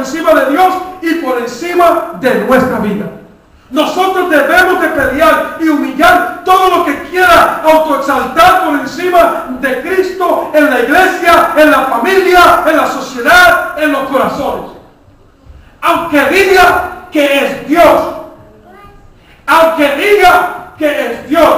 encima de Dios y por encima de nuestra vida. Nosotros debemos de pelear y humillar todo lo que quiera autoexaltar por encima de Cristo en la iglesia, en la familia, en la sociedad, en los corazones. Aunque diga que es Dios, aunque diga que es Dios,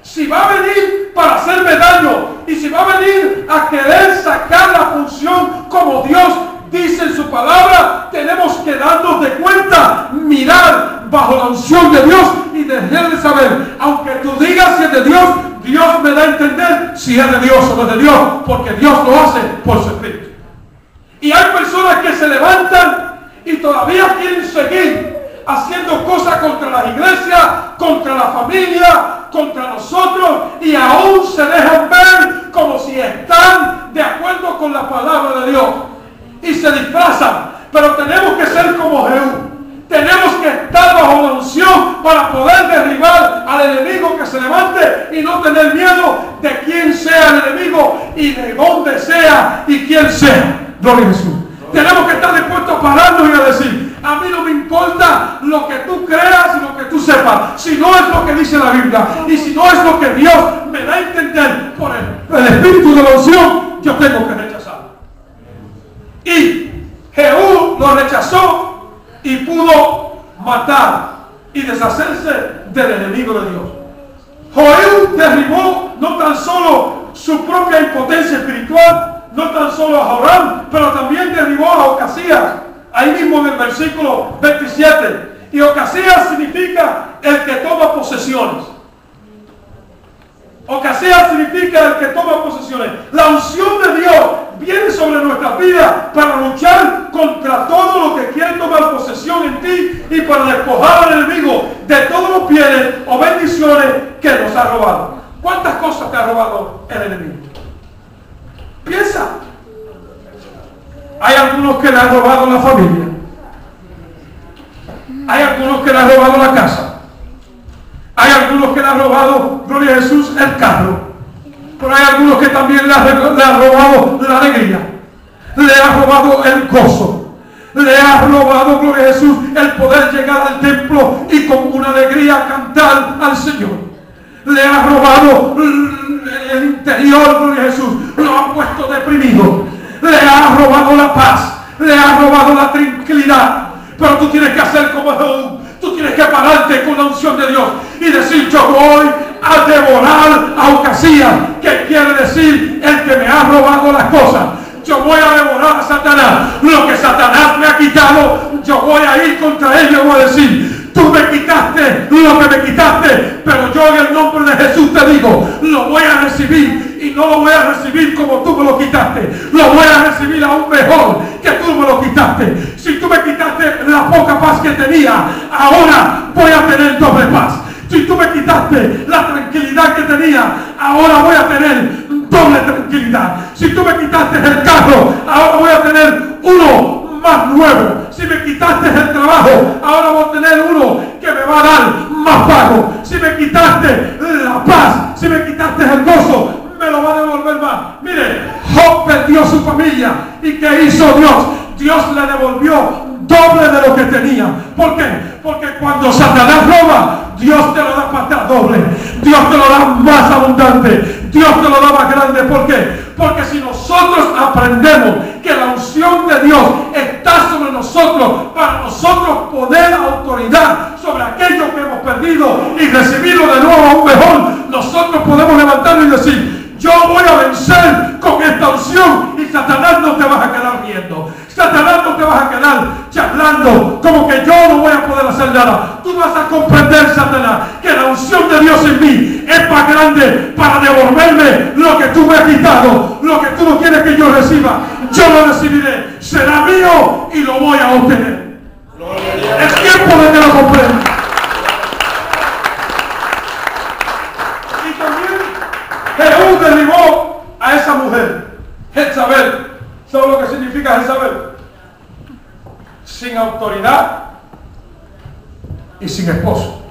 si va a venir para hacerme daño y si va a venir a querer sacar la función como Dios dice en su palabra, tenemos que darnos de cuenta, mirar bajo la unción de Dios y dejarle saber, aunque tú digas si es de Dios, Dios me da a entender si es de Dios o no es de Dios, porque Dios lo hace por su Espíritu. Y hay personas que se levantan y todavía quieren seguir haciendo cosas contra las iglesias, contra la familia, contra nosotros, y aún se dejan ver como si están de acuerdo con la palabra de Dios y se disfrazan. Pero tenemos que ser como Jehú. Tenemos que estar bajo la unción para poder derribar al enemigo que se levante y no tener miedo de quién sea el enemigo y de dónde sea y quién sea. Gloria a Jesús. Tenemos que estar dispuestos a pararnos y a decir, a mí no me importa lo que tú creas y lo que tú sepas, si no es lo que dice la Biblia y si no es lo que Dios me da a entender por el espíritu de la unción, yo tengo que rechazarlo. Y Jehú lo rechazó y pudo matar y deshacerse del enemigo de Dios. Jehú derribó no tan solo su propia impotencia espiritual, no tan solo a Joram, pero también derribó a Ocasías, ahí mismo en el versículo 27. Y Ocasías significa el que toma posesiones. Ocasías significa el que toma posesiones. La unción de Dios viene sobre nuestras vidas para luchar contra todo lo que quiere tomar posesión en ti y para despojar al enemigo de todos los bienes o bendiciones que nos ha robado. ¿Cuántas cosas te ha robado el enemigo? Piensa. Hay algunos que le han robado la familia. Hay algunos que le han robado la casa. Hay algunos que le han robado, gloria a Jesús, el carro. Pero hay algunos que también le han robado la alegría. Le han robado el gozo. Le han robado, gloria a Jesús, el poder llegar al templo y con una alegría cantar al Señor. Le ha robado el interior, gloria a Jesús, lo ha puesto deprimido. Le ha robado la paz, le ha robado la tranquilidad. Pero tú tienes que hacer como Jehú. Tú tienes que pararte con la unción de Dios y decir, yo voy a devorar a Ocasías, que quiere decir el que me ha robado las cosas. Yo voy a devorar a Satanás. Lo que Satanás me ha quitado, yo voy a ir contra él y voy a decir, tú me quitaste lo que me quitaste, pero yo en el nombre de Jesús te digo, lo voy a recibir y no lo voy a recibir como tú me lo quitaste. Lo voy a recibir aún mejor que tú me lo quitaste. Si tú me quitaste la poca paz que tenía, ahora voy a tener doble paz. Si tú me quitaste la tranquilidad que tenía, ahora voy a tener doble tranquilidad. Si tú me quitaste el carro, ahora voy a tener uno más nuevo. Si me quitaste el trabajo, ahora voy a tener uno que me va a dar más pago. Si me quitaste la paz, si me quitaste el gozo, me lo va a devolver más. Mire, Job perdió su familia. ¿Y qué hizo Dios? Dios le devolvió doble de lo que tenía. ¿Por qué? Porque cuando Satanás roba, Dios te lo da para atrás doble. Dios te lo da más abundante. Dios te lo da más grande. ¿Por qué? Porque si nosotros aprendemos que la unción de Dios está sobre nosotros, para nosotros poner autoridad sobre aquello que hemos perdido y recibirlo de nuevo aún mejor, nosotros podemos levantarnos y decir, yo voy a vencer con esta unción y Satanás no te vas a quedar viendo. Satanás no te vas a quedar charlando como que yo no voy a poder hacer nada. Tú vas a comprender, Satanás, que la unción de Dios en mí es más grande para devolverme lo que tú me has quitado, lo que tú no quieres que yo reciba. Yo lo recibiré, será mío y lo voy a obtener. Es tiempo de que lo comprendas. Y también Jehú derribó a esa mujer, Jezabel. ¿Sabes lo que significa Jezabel? Sin autoridad y sin esposo.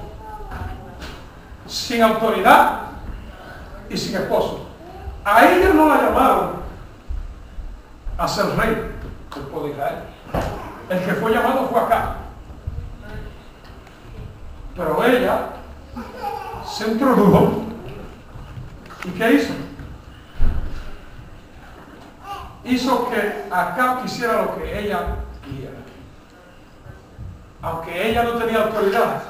Sin autoridad y sin esposo. A ella no la llamaron a ser rey del pueblo de Israel. El que fue llamado fue acá. Pero ella se introdujo. ¿Y qué hizo? Hizo que acá quisiera lo que ella quiera. Aunque ella no tenía autoridad,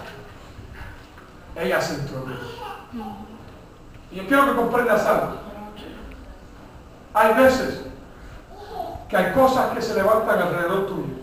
ella se introdujo. Y yo quiero que comprendas algo. Hay veces que hay cosas que se levantan alrededor tuyo